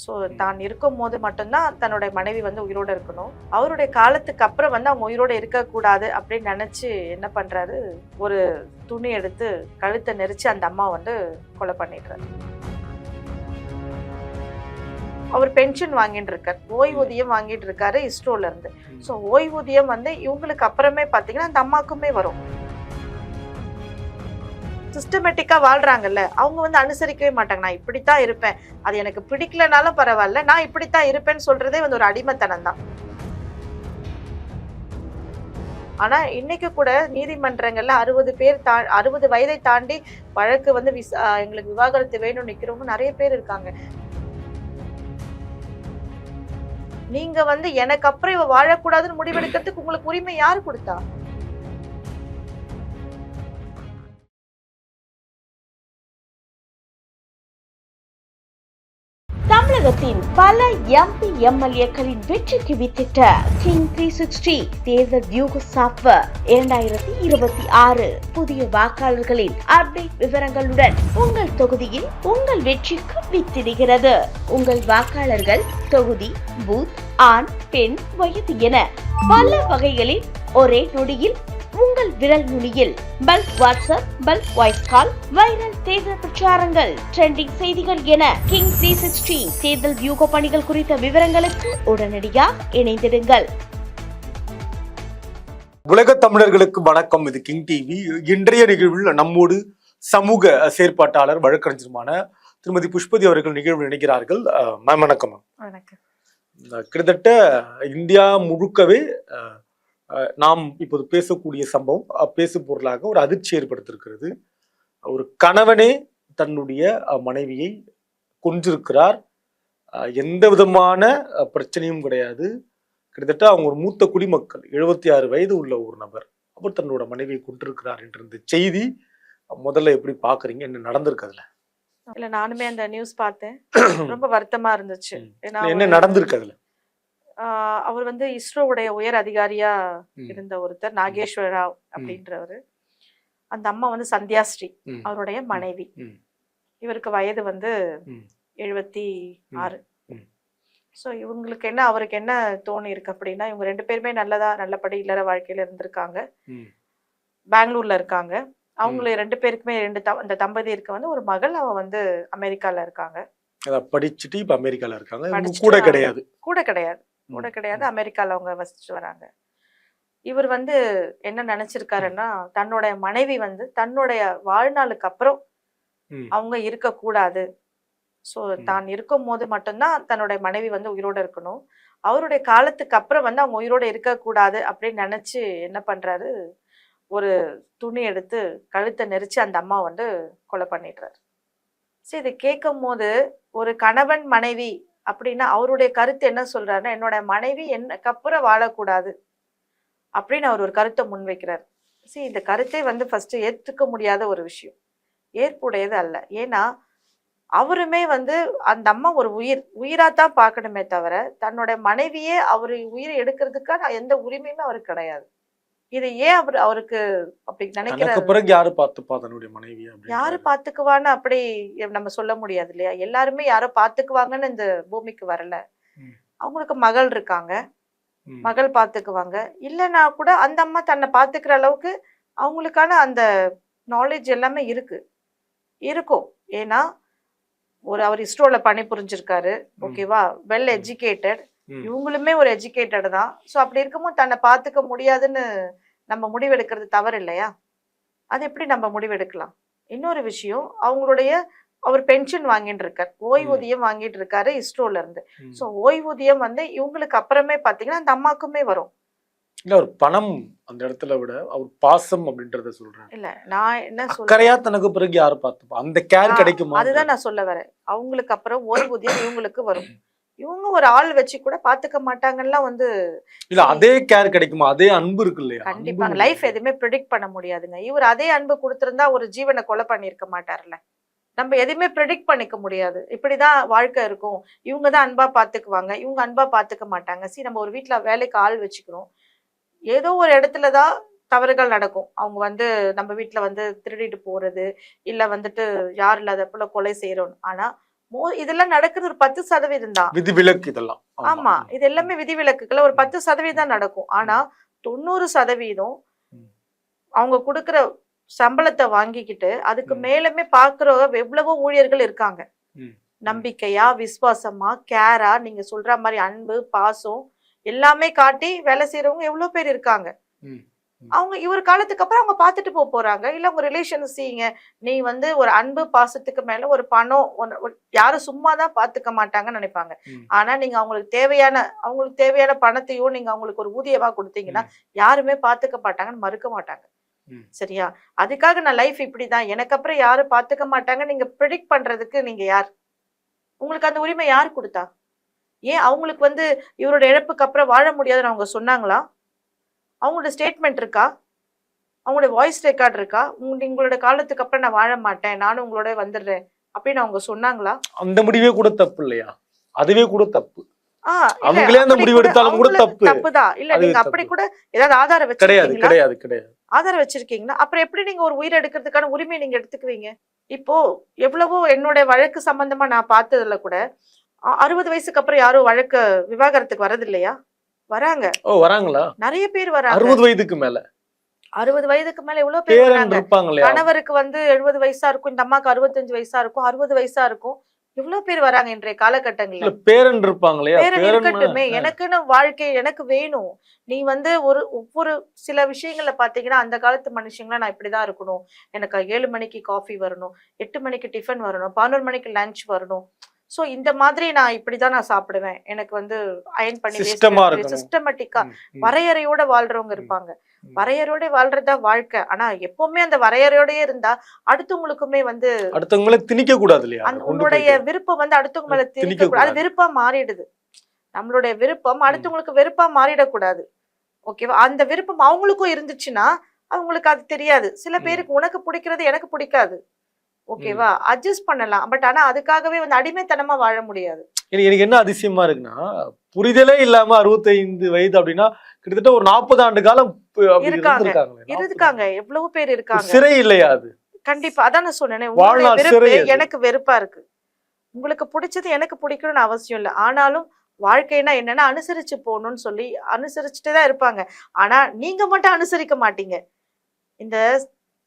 So தான் இருக்கும் போது மட்டும்தான் தன்னுடைய மனைவி வந்து உயிரோட இருக்கணும். அவருடைய காலத்துக்கு அப்புறம் வந்து அவங்க உயிரோட இருக்கக்கூடாது அப்படின்னு நினைச்சு என்ன பண்றாரு, ஒரு துணி எடுத்து கழுத்தை நெரிச்சு அந்த அம்மா வந்து கொலை பண்ணிடுறாரு. அவர் பென்ஷன் வாங்கிட்டு இருக்காரு, ஓய்வூதியம் வாங்கிட்டு இருக்காரு இஸ்ரோல இருந்து. ஸோ ஓய்வூதியம் வந்து இவங்களுக்கு அப்புறமே பார்த்தீங்கன்னா அந்த அம்மாக்குமே வரும். சிஸ்டமேட்டிக்கா வாழ்றாங்கல்ல, அவங்க வந்து அனுசரிக்கவே மாட்டாங்க. நான் இப்படித்தான் இருப்பேன், அது எனக்கு பிடிக்கலனாலும் பரவாயில்ல, நான் இப்படித்தான் இருப்பேன்னு சொல்றதே வந்து ஒரு அடிமைத்தனம் தான். ஆனா இன்னைக்கு கூட நீதிமன்றங்கள்ல 60 வயதை தாண்டி வழக்கு வந்து எங்களுக்கு விவாகரத்து வேணும்னு நிக்கிறவங்க நிறைய பேர் இருக்காங்க. நீங்க வந்து எனக்கு அப்புறம் இவ வாழக்கூடாதுன்னு முடிவெடுக்கிறதுக்கு உங்களுக்கு உரிமை யாரு கொடுத்தா? தமிழகத்தின் பல எம்பி எம்எல்ஏக்களின் வெற்றிக்கு வித்திட்ட கிங் 360 தேர்தல் வியூக சாப்ட்வேர் 2026 புதிய வாக்காளர்களின் அப்டேட் விவரங்களுடன் உங்கள் தொகுதியில் உங்கள் வெற்றிக்கு வித்திடுகிறது. உங்கள் வாக்காளர்கள் தொகுதி, பூத், ஆண், பெண், வயது என பல வகைகளில் ஒரே நொடியில் உங்கள் விரல் நுனியில் bulk WhatsApp, bulk voice call, viral தேர்தல் பிரச்சாரங்கள், ட்ரெண்டிங் செய்திகள் என கிங் 360 தேர்தல் வியூக பணிகள் குறித்த விவரங்களுக்கு உடனடியாக இணைந்திடுங்கள். உலக தமிழர்களுக்கு வணக்கம். இது கிங் டிவி. இன்றைய நிகழ்வில் நம்மோடு சமூக செயற்பாட்டாளர் வழக்கறிஞருமான திருமதி புஷ்பதி அவர்கள் நிகழ்வு நினைக்கிறார்கள். மேம் வணக்கம். வணக்கம். கிட்டத்தட்ட இந்தியா முழுக்கவே நாம் இப்போது பேசக்கூடிய சம்பவம் பேசு பொருளாக ஒரு அதிர்ச்சி ஏற்படுத்தியிருக்கிறது. ஒரு கணவனே தன்னுடைய மனைவியை கொன்றிருக்கிறார். எந்த விதமான பிரச்சனையும் கிடையாது. கிட்டத்தட்ட அவங்க ஒரு மூத்த குடிமக்கள், 76 வயது உள்ள ஒரு நபர், அவர் தன்னோட மனைவியை கொன்றிருக்கிறார் என்ற இந்த செய்தி முதல்ல எப்படி பாக்குறீங்க? என்ன நடந்திருக்கு அதுல? இல்ல, நானுமே அந்த நியூஸ் பார்த்தேன். ரொம்ப வருத்தமா இருந்துச்சு. என்ன நடந்திருக்கு அதுல? அவர் வந்து இஸ்ரோவுடைய உயர் அதிகாரியா இருந்த ஒருத்தர், நாகேஸ்வர ராவ் அப்படின்றவரு. அந்த அம்மா வந்து சந்தியாஸ்ரீ, அவருடைய மனைவி. இவருக்கு வயது வந்து 76. ஸோ இவங்களுக்கு என்ன, அவருக்கு என்ன தோணி இருக்கு அப்படின்னா, இவங்க 2 பேருமே நல்லபடி இல்லற வாழ்க்கையில இருந்திருக்காங்க. பெங்களூர்ல இருக்காங்க. அவங்கள 2 பேருக்குமே அந்த தம்பதியருக்கு வந்து ஒரு மகள், அவ வந்து அமெரிக்கால இருக்காங்க. படிச்சுட்டு இப்ப அமெரிக்கால இருக்காங்க. கூட கிடையாது, அமெரிக்கால அவங்க வசிச்சு வராங்க. இவர் வந்து என்ன நினைச்சிருக்காருன்னா, தன்னுடைய மனைவி வந்து தன்னுடைய வாழ்நாளுக்கு அப்புறம் அவங்க இருக்க கூடாது. ஸோ தான் இருக்கும் போது மட்டும்தான் தன்னுடைய மனைவி வந்து உயிரோட இருக்கணும். அவருடைய காலத்துக்கு அப்புறம் வந்து அவங்க உயிரோட இருக்கக்கூடாது அப்படின்னு நினைச்சு என்ன பண்றாரு, ஒரு துணி எடுத்து கழுத்தை நெரிச்சு அந்த அம்மா வந்து கொலை பண்ணிடுறாரு. சரி, இதை கேட்கும் போது ஒரு கணவன் மனைவி அப்படின்னா அவருடைய கருத்து என்ன சொல்றாருன்னா, என்னோட மனைவி எனக்கு அப்புறம் வாழக்கூடாது அப்படின்னு அவர் ஒரு கருத்தை முன்வைக்கிறார். சரி, இந்த கருத்தை வந்து ஃபர்ஸ்ட் ஏற்றுக்க முடியாத ஒரு விஷயம், ஏற்புடையது அல்ல. ஏன்னா அவருமே வந்து அந்த அம்மா ஒரு உயிராத்தான் பார்க்கணுமே தவிர தன்னோட மனைவியே அவர் உயிரை எடுக்கிறதுக்கான எந்த உரிமையுமே அவருக்கு கிடையாது. இது ஏன் அவருக்கு அப்படி நினைக்கிறாரு? யாரு பாத்துக்குவான்னு அப்படி நம்ம சொல்ல முடியாது இல்லையா? எல்லாருமே யாரோ பாத்துக்குவாங்கன்னு இந்த பூமிக்கு வரல. அவங்களுக்கு மகள் இருக்காங்க, மகள் பாத்துக்குவாங்க. இல்லைன்னா கூட அந்த அம்மா தன்னை பாத்துக்கிற அளவுக்கு அவங்களுக்கான அந்த நாலேஜ் எல்லாமே இருக்கும். ஏன்னா அவர் இஸ்ரோல பணி புரிஞ்சிருக்காரு, ஓகேவா, வெல் எஜுகேட்டட். இவங்களுமே ஒரு எஜுகேட்டட் தான். ஸோ அப்படி இருக்கும்போது தன்னை பார்த்துக்க முடியாதுன்னு நம்ம முடிவெடுக்கிறது தவறு இல்லையா? அது எப்படி நம்ம முடிவெடுக்கலாம்? இன்னொரு விஷயம், அவர் பென்ஷன் வாங்கிட்டு இருக்காரு, ஓய்வூதியம் வாங்கிட்டு இருக்காரு இஸ்ரோல இருந்து. ஸோ ஓய்வூதியம் வந்து இவங்களுக்கு அப்புறமே பார்த்தீங்கன்னா அந்த அம்மாக்குமே வரும். இல்ல, ஒரு பணம் அந்த இடத்துல விட அவர் பாசம் அப்படின்றத சொல்றேன். இல்ல, நான் என்ன சொல்றேன், தனக்கு பிறகு யாரு பார்த்துப்பா, அந்த கேர் கிடைக்குமா? அதுதான் நான் சொல்ல வரேன். அவங்களுக்கு அப்புறம் ஓய்வூதியம் இவங்களுக்கு வரும். இவங்க ஒரு ஆள் வச்சு கூட பாத்துக்க மாட்டாங்கன்னா வந்து இல்ல, அதே கேர் கிடைக்குமா? அதே அன்பு இருக்கு இல்லையா? கண்டிப்பா. லைஃப் எதுவுமே ப்ரெடிக்ட் பண்ண முடியாதுங்க. இவர் அதே அன்பு கொடுத்திருந்தா ஒரு ஜீவனை கொலை பண்ணிருக்க மாட்டார்ல. நம்ம எதுவுமே ப்ரெடிக்ட் பண்ணிக்க முடியாது. இப்படிதான் வாழ்க்கை இருக்கும், இவங்க தான் அன்பா பாத்துக்குவாங்க, இவங்க அன்பா பாத்துக்க மாட்டாங்க. நம்ம ஒரு வீட்டுல வேலைக்கு ஆள் வச்சுக்கிறோம், ஏதோ ஒரு இடத்துலதான் தவறுகள் நடக்கும். அவங்க வந்து நம்ம வீட்டுல வந்து திருடிட்டு போறது, இல்ல வந்துட்டு யார் இல்லாத போல கொலை செய்யறோம். ஆனா இதெல்லாம் நடக்குது ஒரு 10% தான். விதிவிலக்கு இதெல்லாம். ஆமா, இது எல்லாமே விதிவிலக்குகள் ஒரு 10% நடக்கும். ஆனா 90% அவங்க கொடுக்குற சம்பளத்தை வாங்கிக்கிட்டு அதுக்கு மேலுமே பாக்குறவங்க எவ்வளவோ ஊழியர்கள் இருக்காங்க. நம்பிக்கையா, விசுவாசமா, கேரா, நீங்க சொல்ற மாதிரி அன்பு, பாசம் எல்லாமே காட்டி வேலை செய்யறவங்க எவ்வளவு பேர் இருக்காங்க. அவங்க இவர் காலத்துக்கு அப்புறம் அவங்க பார்த்துட்டு போறாங்க. இல்ல உங்க ரிலேஷன் செய்யுங்க, நீ வந்து ஒரு அன்பு பாசத்துக்கு மேல ஒரு பணம் யாரும் சும்மாதான் பாத்துக்க மாட்டாங்கன்னு நினைப்பாங்க. ஆனா நீங்க அவங்களுக்கு தேவையான பணத்தையும் நீங்க அவங்களுக்கு ஒரு ஊதியமா கொடுத்தீங்கன்னா யாருமே பாத்துக்க மாட்டாங்கன்னு மறுக்க மாட்டாங்க. சரியா? அதுக்காக நான் லைஃப் இப்படிதான், எனக்கு அப்புறம் யாரும் பாத்துக்க மாட்டாங்க நீங்க ப்ரெடிக்ட் பண்றதுக்கு நீங்க யார்? உங்களுக்கு அந்த உரிமை யார் கொடுத்தா? ஏன் அவங்களுக்கு வந்து இவரோட இழப்புக்கு அப்புறம் வாழ முடியாதுன்னு அவங்க சொன்னாங்களா? அவங்களோட ஸ்டேட்மெண்ட் இருக்கா? அவங்களோட வாய்ஸ் ரெக்கார்ட் இருக்கா? உங்களோட காலத்துக்கு அப்புறம் நான் வாழ மாட்டேன், நானும் உங்களோட வந்துடுறேன் அப்படின்னு அவங்க சொன்னாங்களா? அந்த முடிவே கூட தப்பு இல்லையா? அதுவே கூட தப்பு. அவங்களே அந்த முடிவு எடுத்தாலும் கூட தப்புதான். இல்ல நீங்க அப்படி கூட ஏதாவது ஆதாரம் வச்சிருக்கீங்களா? கிடையாது. ஆதாரம் வச்சிருக்கீங்கன்னா அப்புறம் எப்படி நீங்க ஒரு உயிரை எடுக்கிறதுக்கான உரிமையை நீங்க எடுத்துக்குவீங்க? இப்போ எவ்வளவோ என்னோட வழக்கு சம்பந்தமா நான் பார்த்ததுல கூட 60 வயசுக்கு அப்புறம் யாரும் வழக்கு விவாகரத்துக்கு வரது இல்லையா? வராங்க. வராங்களா? நிறைய பேர் வராங்க. 60 வயதுக்கு மேல 60 வயதுக்கு மேல எவ்வளவு பேர் வராங்க. கணவருக்கு வந்து 70 வயசா இருக்கும், இந்த அம்மாக்கு 65 வயசா இருக்கும், 60 வயசா இருக்கும். எவ்வளவு பேர் வராங்க இன்றைய காலகட்டங்கள்ல. பேரன் இருப்பாங்களே, பேரன் இருக்கட்டுமே, எனக்குன்னு வாழ்க்கை எனக்கு வேணும். நீ வந்து ஒவ்வொரு சில விஷயங்கள்ல பாத்தீங்கன்னா அந்த காலத்து மனுஷங்களா நான் இப்படிதான் இருக்கணும், எனக்கு 7 மணிக்கு காஃபி வரணும், 8 மணிக்கு டிஃபன் வரணும், 11 மணிக்கு லஞ்ச் வரணும். சோ இந்த மாதிரி நான் இப்படிதான் நான் சாப்பிடுவேன், எனக்கு வந்து அயன் பண்ணி சிஸ்டமேட்டிக்கா வரையறையோட வாழ்றவங்க இருப்பாங்க. வரையறையோட வாழ்றதா வாழ்க்கை. ஆனா எப்பவுமே அந்த வரையறையோடயே இருந்தா அடுத்தவங்களுக்குமே வந்து அடுத்தவங்களை திணிக்க கூடாது இல்லையா? உன்னுடைய விருப்பம் வந்து அடுத்தவங்க மேல திணிக்க கூடாது. அது விருப்பா மாறிடுது. நம்மளுடைய விருப்பம் அடுத்தவங்களுக்கு வெறுப்பா மாறிடக்கூடாது. ஓகேவா? அந்த விருப்பம் அவங்களுக்கும் இருந்துச்சுன்னா அவங்களுக்கு அது தெரியாது. சில பேருக்கு உனக்கு பிடிக்கிறது எனக்கு பிடிக்காது, ஓகேவா, அட்ஜஸ்ட் பண்ணலாம். பட் ஆனா அதுக்காகவே வந்து அடிமைத்தனமா வாழ முடியாது. எனக்கு என்ன அதிசயமா இருக்குன்னா, புரிதலே இல்லாம 65 வயது அப்படின்னா கிட்டத்தட்ட ஒரு 40 ஆண்டு காலம் இருக்காங்க. எவ்வளவு பேர் இருக்காங்க. சிறை இல்லையா அது? கண்டிப்பா. அதான் நான் சொன்னேன், எனக்கு வெறுப்பா இருக்கு, உங்களுக்கு பிடிச்சது எனக்கு பிடிக்கணும்னு அவசியம் இல்லை. ஆனாலும் வாழ்க்கைனா என்னன்னா அனுசரிச்சு போகணும்னு சொல்லி அனுசரிச்சுட்டேதான் இருப்பாங்க. ஆனா நீங்க மட்டும் அனுசரிக்க மாட்டீங்க. இந்த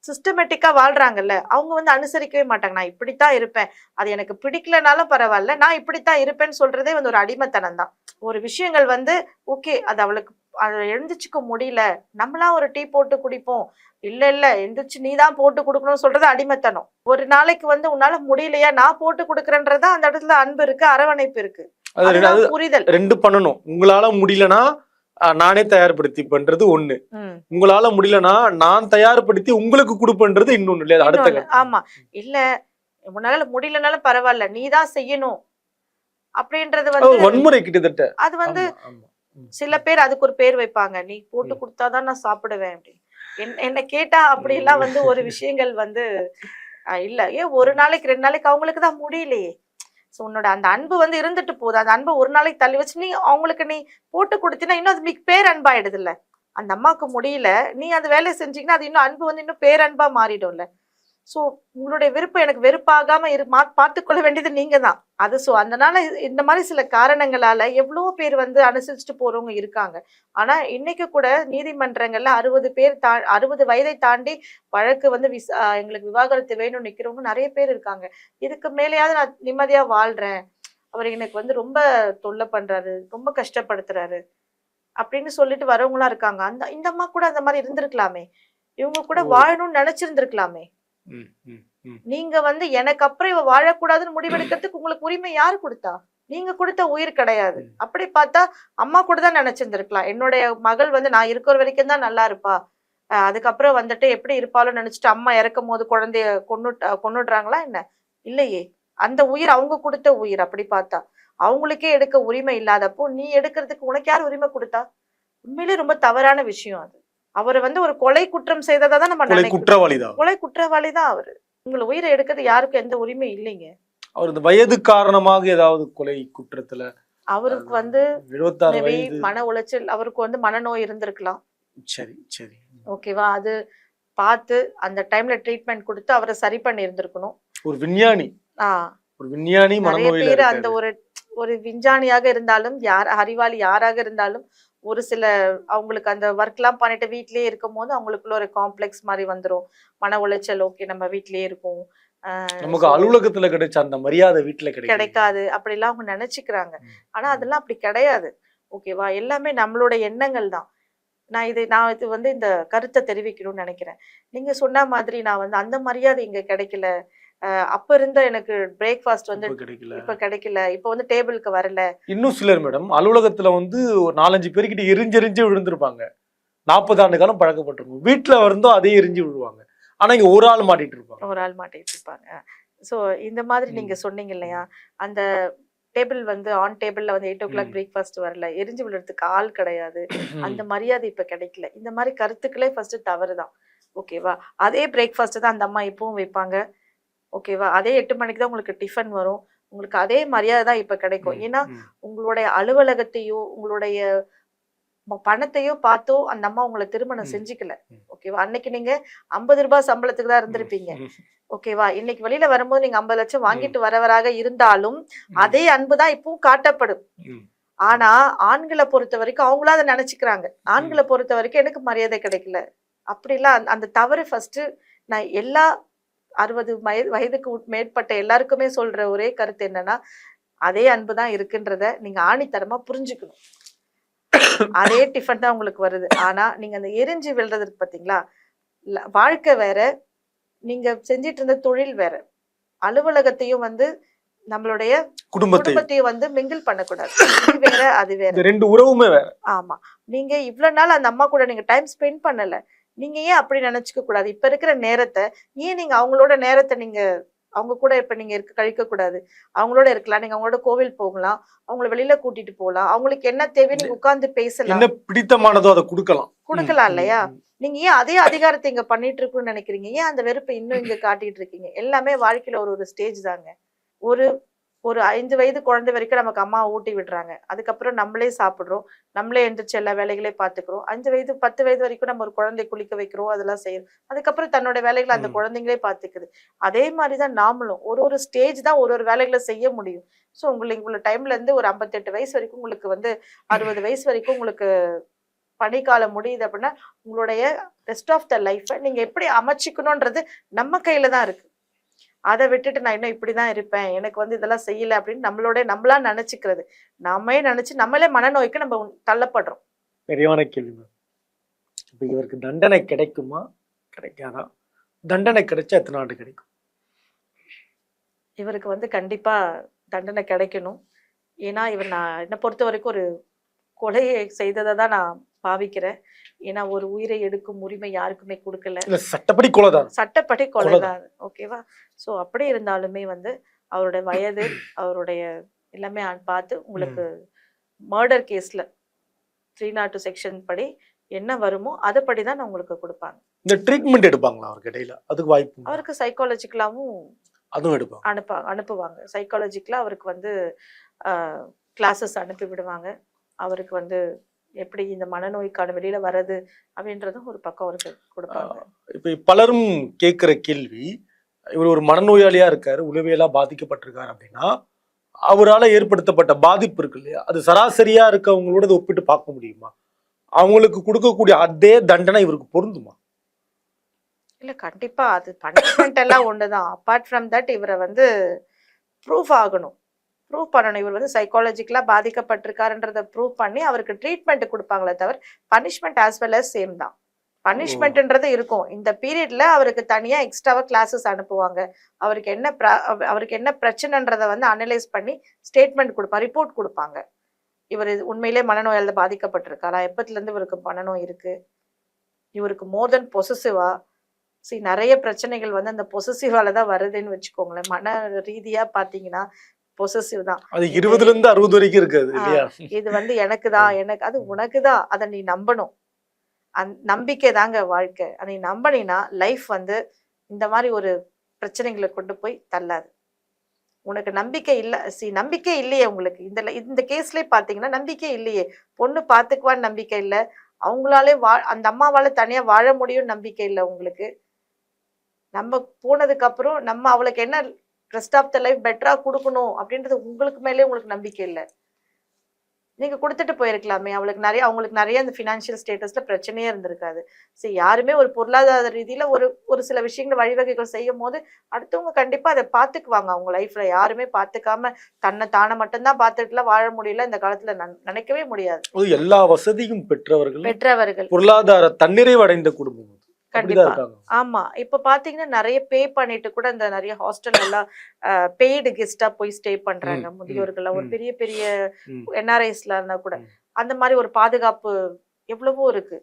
சிஸ்டமேட்டிக்கா வாழ்றாங்கல்ல அவங்க வந்து அனுசரிக்கவே மாட்டாங்க. நான் இப்படித்தான் இருப்பேன், அது எனக்கு பிடிக்கலனாலும் பரவாயில்ல, நான் இப்படித்தான் இருப்பேன்னு சொல்றதே வந்து ஒரு அடிமைத்தனம் தான். ஒரு விஷயங்கள் வந்து ஓகே, அது அவளுக்கு அதை எழுந்துச்சுக்க முடியல, நம்மளா ஒரு டீ போட்டு குடிப்போம், இல்ல எந்திரிச்சு நீ தான் போட்டு கொடுக்கணும்னு சொல்றது அடிமைத்தனம். ஒரு நாளைக்கு வந்து உன்னால முடியலையா, நான் போட்டு கொடுக்குறேன்றதா அந்த இடத்துல அன்பு இருக்கு, அரவணைப்பு இருக்கு, புரிதல். 2 பண்ணணும். உங்களால முடியலன்னா நானே தயார்படுத்தி பண்றது ஒண்ணு, உங்களால முடியலன்னா நான் தயார்படுத்தி உங்களுக்கு கொடுப்பன்றது இன்னொன்னு இல்லையா? அடுத்த ஆமா, இல்ல உன்னால முடியலனாலும் பரவாயில்ல, நீதான் செய்யணும் அப்படின்றது வந்து வன்முறை கிட்டத்தட்ட. அது வந்து சில பேர் அதுக்கு ஒரு பேர் வைப்பாங்க, நீ போட்டு கொடுத்தாதான் நான் சாப்பிடுவேன் அப்படின்னு. என்ன கேட்டா அப்படி எல்லாம் வந்து ஒரு விஷயங்கள் வந்து இல்ல. ஏன் ஒரு நாளைக்கு 2 நாளைக்கு அவங்களுக்கு தான் முடியலையே. உன்னோட அந்த அன்பு வந்து இருந்துட்டு போகுது. அந்த அன்பு ஒரு நாளைக்கு தள்ளி வச்சு நீ அவங்களுக்கு நீ போட்டு கொடுத்தீங்கன்னா இன்னும் அது பேர் அன்பாயிடுது இல்ல. அந்த அம்மாவுக்கு முடியல, நீ அந்த வேலையை செஞ்சீங்கன்னா அது இன்னும் அன்பு வந்து இன்னும் பேரன்பா மாறிடும்ல. சோ உங்களுடைய விருப்பம் எனக்கு வெறுப்பாகாம பார்த்துக்கொள்ள வேண்டியது நீங்க தான். அது சோ அதனால இந்த மாதிரி சில காரணங்களால எவ்வளவோ பேர் வந்து அனுசரிச்சுட்டு போறவங்க இருக்காங்க. ஆனா இன்னைக்கு கூட நீதிமன்றங்கள்ல 60 வயதை தாண்டி வழக்கு வந்து எங்களுக்கு விவாகரத்து வேணும்னு நிக்கிறவங்க நிறைய பேர் இருக்காங்க. இதுக்கு மேலேயாவது நான் நிம்மதியா வாழ்றேன், அவர் எனக்கு வந்து ரொம்ப தொல்லை பண்றாரு, ரொம்ப கஷ்டப்படுத்துறாரு அப்படின்னு சொல்லிட்டு வரவங்களா இருக்காங்க. இந்த அம்மா கூட அந்த மாதிரி இருந்திருக்கலாமே, இவங்க கூட வாழணும்னு நினைச்சிருந்திருக்கலாமே. நீங்க வந்து எனக்கு அப்புறம் இவ வாழக்கூடாதுன்னு முடிவெடுக்கிறதுக்கு உங்களுக்கு உரிமை யாரு கொடுத்தா? நீங்க கொடுத்த உயிர் கிடையாது. அப்படி பார்த்தா அம்மா கூட தான் நினைச்சிருந்திருக்கலாம், என்னுடைய மகள் வந்து நான் இருக்கிற வரைக்கும் தான் நல்லா இருப்பா, அதுக்கப்புறம் வந்துட்டு எப்படி இருப்பாலும் நினைச்சிட்டு அம்மா இறக்கும் போது குழந்தைய கொன்னுடுறாங்களா என்ன? இல்லையே, அந்த உயிர் அவங்க கொடுத்த உயிர். அப்படி பார்த்தா அவங்களுக்கே எடுக்க உரிமை இல்லாதப்போ நீ எடுக்கிறதுக்கு உனக்கு யார் உரிமை கொடுத்தா? உண்மையிலே ரொம்ப தவறான விஷயம் அது. அவரை வந்து ஒரு கொலை குற்றம் செய்ததா தான் நம்ம நினைக்கிறோம். கொலை குற்றவாளி தான் அவரு. உங்களை உயிரை எடுக்கிறது யாருக்கும் எந்த உரிமை இல்லைங்க. அவர் வயது காரணமாக ஏதாவது கொலை குற்றத்துல அவருக்கு வந்து 76 வயது மன உளைச்சல், அவருக்கு வந்து மனநோய் இருந்திருக்கலாம். சரி சரி, ஓகேவா, அது பார்த்து அந்த டைம்ல ட்ரீட்மெண்ட் கொடுத்து அவரை சரி பண்ணி இருந்திருக்கணும். ஒரு விஞ்ஞானி ஒரு விஞ்ஞானி நிறைய மனநோயில பேர் அந்த இருக்காரு. ஒரு விஞ்ஞானியாக இருந்தாலும் அறிவாளி யாராக இருந்தாலும் ஒரு சில அவங்களுக்கு அந்த ஒர்க் எல்லாம் பண்ணிட்டு வீட்லயே இருக்கும் போது அவங்களுக்குள்ள ஒரு காம்ப்ளெக்ஸ் மாதிரி வந்துரும். மன உளைச்சல், ஓகே நம்ம வீட்லயே இருக்கோம், நமக்கு அலுவலகத்துல கிடைச்ச அந்த மரியாதை வீட்டுல கிடைக்காது அப்படிலாம் அவங்க நினைச்சுக்கிறாங்க. ஆனா அதெல்லாம் அப்படி கிடையாது. ஓகேவா? எல்லாமே நம்மளோட எண்ணங்கள் தான். நான் இது வந்து இந்த கருத்தை தெரிவிக்கணும்னு நினைக்கிறேன். நீங்க சொன்ன மாதிரி நான் வந்து அந்த மரியாதை இங்க கிடைக்கல. அப்ப இருந்த எனக்கு பிரேக்ஃபாஸ்ட் வந்து இப்ப கிடைக்கல, இப்ப வந்து டேபிளுக்கு வரல. இன்னும் சிலர் மேடம் அலுவலகத்துல வந்து ஒரு 4-5 பேர்கிட்ட எரிஞ்சு விழுந்திருப்பாங்க. 40 ஆண்டு காலம் பழக்கப்பட்டிருக்கும். வீட்டுல இருந்தோ அதே எரிஞ்சு விழுவாங்க. ஆனா இங்க ஒரு ஆள் மாட்டிட்டு இருப்பாங்க. சோ இந்த மாதிரி நீங்க சொன்னீங்க இல்லையா, அந்த டேபிள் வந்து ஆன் டேபிள்ல வந்து 8 o'clock பிரேக்ஃபாஸ்ட் வரல, எரிஞ்சு விழுறதுக்கு ஆள் கிடையாது, அந்த மரியாதை இப்ப கிடைக்கல. இந்த மாதிரி கருத்துக்களே ஃபர்ஸ்ட் தவறுதான். ஓகேவா? அதே பிரேக்ஃபாஸ்ட் தான் அந்த அம்மா இப்பவும் வைப்பாங்க. ஓகேவா? அதே 8 மணிக்கு தான் உங்களுக்கு டிஃபன் வரும். உங்களுக்கு அதே மரியாதை தான் இப்ப கிடைக்கும். ஏன்னா உங்களுடைய அலுவலகத்தையோ உங்களுடைய பணத்தையோ பார்த்தோ அந்த அம்மா உங்களை திருமணம் செஞ்சுக்கல. ஓகேவா? அன்னைக்கு நீங்க 50 ரூபாய் சம்பளத்துக்கு தான் இருந்திருப்பீங்க. ஓகேவா? இன்னைக்கு வெளியில வரும்போது நீங்க 50 லட்சம் வாங்கிட்டு வரவராக இருந்தாலும் அதே அன்புதான் இப்பவும் காட்டப்படும். ஆனா ஆண்களை பொறுத்த வரைக்கும் அவங்களா அதை நினைச்சுக்கிறாங்க. ஆண்களை பொறுத்த வரைக்கும் எனக்கு மரியாதை கிடைக்கல அப்படிலாம் அந்த தவறு ஃபர்ஸ்ட் நான் எல்லா 60 வயதுக்கு மேற்பட்ட எல்லாருக்குமே சொல்ற ஒரே கருத்து என்னன்னா, அதே அன்புதான் இருக்குன்றத நீங்க ஆணித்தரமா புரிஞ்சுக்கணும். அதே டிஃபன் தான் உங்களுக்கு வருது. ஆனா நீங்க அந்த எரிஞ்சு விழுறதுக்கு பாத்தீங்களா, வாழ்க்கை வேற, நீங்க செஞ்சிட்டு இருந்த தொழில் வேற. அலுவலகத்தையும் வந்து நம்மளுடைய குடும்பத்தையும் வந்து மிங்கிள் பண்ணக்கூடாது. இது வேற அது வேற, ரெண்டு உறவுமே வேற. ஆமா. நீங்க இவ்வளவு நாள் அந்த அம்மா கூட நீங்க டைம் ஸ்பெண்ட் பண்ணல, நீங்க ஏன் அப்படி நினைச்சுக்க கூடாது? இப்ப இருக்கிற நேரத்தை ஏன் நீங்க அவங்களோட நேரத்தை நீங்க அவங்க கூட இப்ப நீங்க கழிக்க கூடாது? அவங்களோட இருக்கலாம், நீங்க அவங்களோட கோவில் போகலாம், அவங்கள வெளியில கூட்டிட்டு போகலாம், அவங்களுக்கு என்ன தேவை நீங்க உட்கார்ந்து பேசலாம், என்ன பிடித்தமானதோ அதை கொடுக்கலாம் இல்லையா? நீங்க ஏன் அதே அதிகாரத்தை இங்க பண்ணிட்டு இருக்குன்னு நினைக்கிறீங்க? ஏன் அந்த வெறுப்பை இன்னும் இங்க காட்டிட்டு இருக்கீங்க? எல்லாமே வாழ்க்கையில ஒரு ஸ்டேஜ் தாங்க. ஒரு 5 வயது குழந்தை வரைக்கும் நமக்கு அம்மா ஊட்டி விடுறாங்க. அதுக்கப்புறம் நம்மளே சாப்பிடுறோம், நம்மளே எந்திரிச்சு எல்லா வேலைகளையும் பார்த்துக்கிறோம். 5 வயது 10 வயது வரைக்கும் நம்ம ஒரு குழந்தை குளிக்க வைக்கிறோம், அதெல்லாம் செய்யறோம். அதுக்கப்புறம் தன்னோட வேலைகளை அந்த குழந்தைங்களே பார்த்துக்குது. அதே மாதிரிதான் நாமளும் ஒரு ஸ்டேஜ் தான் ஒரு வேலைகளை செய்ய முடியும். ஸோ உங்களை டைம்ல இருந்து ஒரு 58 வயசு வரைக்கும் உங்களுக்கு வந்து 60 வயசு வரைக்கும் உங்களுக்கு பணிக்காலம் முடியுது அப்படின்னா உங்களுடைய ரெஸ்ட் ஆஃப் த லைஃபை நீங்க எப்படி அமைச்சிக்கணும்ன்றது நம்ம கையில தான் இருக்கு. அதை விட்டுட்டு நான் இன்னும் இப்படிதான் இருப்பேன், எனக்கு வந்து இதெல்லாம் செய்யல அப்படின்னு நம்மளா நினைச்சுக்கிறது, நம்மளே மனநோய்க்கு நம்ம தள்ளப்படுறோம். பெரியவான கேள்வி. இப்ப இவருக்கு தண்டனை கிடைக்குமா கிடைக்காதா? தண்டனை கிடைச்சா எத்தனை ஆண்டு கிடைக்கும்? இவருக்கு வந்து கண்டிப்பா தண்டனை கிடைக்கணும். ஏன்னா நான் என்னை பொறுத்த வரைக்கும் ஒரு கொலையை செய்ததை தான் நான் பாவிக்கிறேன். ஏன்னா ஒரு உயிரை எடுக்கும் உரிமை யாருக்குமே கொடுக்கல. சட்டப்படி கொலைதான். ஓகேவா? ஸோ அப்படி இருந்தாலுமே வந்து அவருடைய வயது அவருடைய எல்லாமே பார்த்து உங்களுக்கு மர்டர் கேஸ்ல 302 செக்ஷன் படி என்ன வருமோ அதுபடிதான் உங்களுக்கு கொடுப்பாங்க. இந்த ட்ரீட்மெண்ட் எடுப்பாங்களா அவருக்கு இடையில? அதுக்கு வாய்ப்பு? அவருக்கு சைக்காலஜிக்கலாவும் அதுவும் அனுப்புவாங்க. சைக்காலஜிக்கலா அவருக்கு வந்து கிளாஸஸ் அனுப்பி விடுவாங்க. அவருக்கு வந்து எப்படி இந்த மனநோய்க்கான வெளியில வர்றது அப்படின்றதும் ஒரு பக்கம் அவருக்கு கொடுப்பாங்க. இப்ப பலரும் கேட்கிற கேள்வி, இவர் ஒரு மனநோயாளியா இருக்காரு, உளவியலா பாதிக்கப்பட்டிருக்காரு அப்படின்னா அவரால் ஏற்படுத்தப்பட்ட பாதிப்பு இருக்கு இல்லையா, அது சராசரியா இருக்கவங்களோட ஒப்பிட்டு பார்க்க முடியுமா? அவங்களுக்கு கொடுக்கக்கூடிய அதே தண்டனை இவருக்கு பொருந்துமா? இல்ல கண்டிப்பா அது பனிஷ்மெண்ட் எல்லாம் ஒண்ணுதான். அப்பார்ட் ஃப்ரம் தட் இவரை வந்து ப்ரூவ் பண்ணணும். இவர் வந்து சைக்காலஜிக்கலா பாதிக்கப்பட்டிருக்காருன்றத ப்ரூவ் பண்ணி அவருக்கு ட்ரீட்மெண்ட் கொடுப்பாங்களே தவிர punishment as well as same தான். பனிஷ்மெண்ட்ன்றது இருக்கும். இந்த பீரியட்ல அவருக்கு தனியா எக்ஸ்ட்ராவா கிளாஸஸ் அனுப்புவாங்க. அவருக்கு என்ன பிரச்சனைன்றத வந்து அனலைஸ் பண்ணி ஸ்டேட்மெண்ட் ரிப்போர்ட் கொடுப்பாங்க. இவர் உண்மையிலே மனநோயால பாதிக்கப்பட்டிருக்காரா, எப்பத்துல இருந்து இவருக்கு மனநோய் இருக்கு, இவருக்கு மோர் தென் பொசசிவா, நிறைய பிரச்சனைகள் வந்து அந்த பொசசிவால தான் வருதுன்னு வச்சுக்கோங்களேன். மன ரீதியா பாத்தீங்கன்னா பொசசிவ் தான். அது 20ல இருந்து 60 வரைக்கும் இருக்காது இல்லையா? இது வந்து எனக்கு அது உனக்குதான், அதை நீ நம்பணும். நம்பிக்கை தாங்க வாழ்க்கை. அதை நம்பினா லைஃப் வந்து இந்த மாதிரி ஒரு பிரச்சனைகளை கொண்டு போய் தள்ளாது. உனக்கு நம்பிக்கை இல்லை, நம்பிக்கை இல்லையே உங்களுக்கு. இந்த கேஸ்லயே பாத்தீங்கன்னா நம்பிக்கை இல்லையே. பொண்ணு பாத்துக்குவான்னு நம்பிக்கை இல்லை, அவங்களாலே அந்த அம்மாவால தனியா வாழ முடியும் நம்பிக்கை இல்லை உங்களுக்கு. நம்ம போனதுக்கு அப்புறம் நம்ம அவளுக்கு என்ன ரெஸ்ட் ஆஃப் த லைஃப் பெட்டரா கொடுக்கணும் அப்படின்றது உங்களுக்கு மேலே உங்களுக்கு நம்பிக்கை இல்லை. நீங்க கொடுத்துட்டு போயிருக்கலாமே. அவங்களுக்கு நிறைய அந்த ஃபினான்ஷியல் ஸ்டேட்டஸ்ல பிரச்சனையே இருந்திருக்காது. சரி, யாருமே ஒரு பொருளாதார ரீதியில ஒரு சில விஷயங்கள் வழிவகைகள் செய்யும் போது அடுத்தவங்க கண்டிப்பா அதை பாத்துக்குவாங்க. அவங்க லைஃப்ல யாருமே பாத்துக்காம தானே மட்டும்தான் பார்த்துட்டுலாம் வாழ முடியல இந்த காலத்துல நினைக்கவே முடியாது. எல்லா வசதியும் பெற்றவர்கள் பொருளாதார தன்னிறைவு அடைந்த குடும்பம். கண்டிப்பா. ஆமா, இப்ப பாத்தீங்கன்னா நிறைய பே பண்ணிட்டு கூட இந்த நிறைய ஹாஸ்டல் எல்லாம் பெய்டு கெஸ்டா போய் ஸ்டே பண்றாங்க முதியோர்கள். ஒரு பெரிய பெரிய NRIsல இருந்தா கூட அந்த மாதிரி ஒரு பாதுகாப்பு எவ்வளவோ இருக்கு,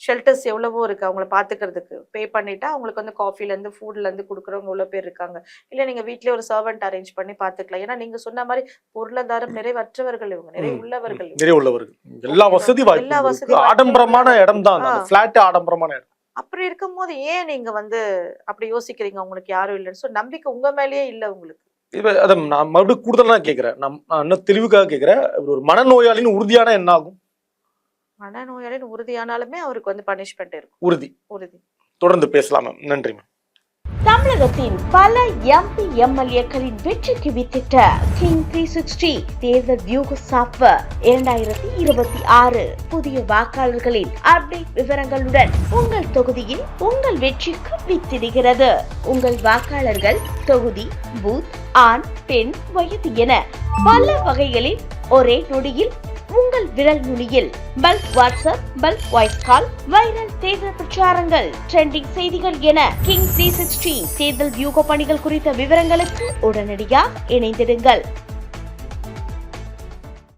ஷெல்டர்ஸ் எவ்வளவோ இருக்கு. அவங்கள பாத்துக்கிறதுக்கு பே பண்ணிட்டா அவங்களுக்கு வந்து காஃபில இருந்து ஃபுட்ல இருந்து கொடுக்குறவங்க எவ்வளவு பேர் இருக்காங்க. இல்ல நீங்க வீட்லயே ஒரு சர்வெண்ட் அரேஞ்ச் பண்ணி பாத்துக்கலாம். ஏன்னா நீங்க சொன்ன மாதிரி பொருளாதாரம் நிறைவற்றவர்கள் இவங்க, நிறைய உள்ளவர்கள். எல்லா வசதி ஆடம்பரமான இடம் தான், பிளாட் ஆடம்பரமான இடம். அப்படி இருக்கும் போது ஏன் நீங்க வந்து அப்படி யோசிக்கிறீங்க? உங்களுக்கு யாரும் இல்லைன்னு நம்பிக்கை உங்க மேலேயே இல்ல உங்களுக்கு. அதை நான் மறுபடியும் கூடுதலா கேட்கிறேன், நான் இன்னும் தெளிவுக்காக கேட்கிறேன். ஒரு மனநோயாளின்னு உறுதியான என்ன ஆகும்? மனநோயாளின்னு உறுதியானாலுமே அவருக்கு வந்து பனிஷ்மெண்ட் இருக்கும். உறுதி. தொடர்ந்து பேசலாம் மேம். நன்றி மேம். தமிழகத்தின் பல MP MLAக்களின் வெற்றிக்கு வித்திட்ட கிங் 360 தேர்தல் வியூக சாப்ட்வேர் 2026 புதிய வாக்காளர்களின் அப்டேட் விவரங்களுடன் உங்கள் தொகுதியில் உங்கள் வெற்றிக்கு வித்திடுகிறது. உங்கள் வாக்காளர்கள் தொகுதி, பூத், ஆண், பெண், வயது என பல வகைகளில் ஒரே நொடியில் உங்கள் விரல் நுனியில் bulk WhatsApp, bulk voice call, viral தேர்தல் பிரச்சாரங்கள், ட்ரெண்டிங் செய்திகள் என கிங் 360 தேர்தல் வியூக பணிகள் குறித்த விவரங்களுக்கு உடனடியாக இணைந்திடுங்கள்.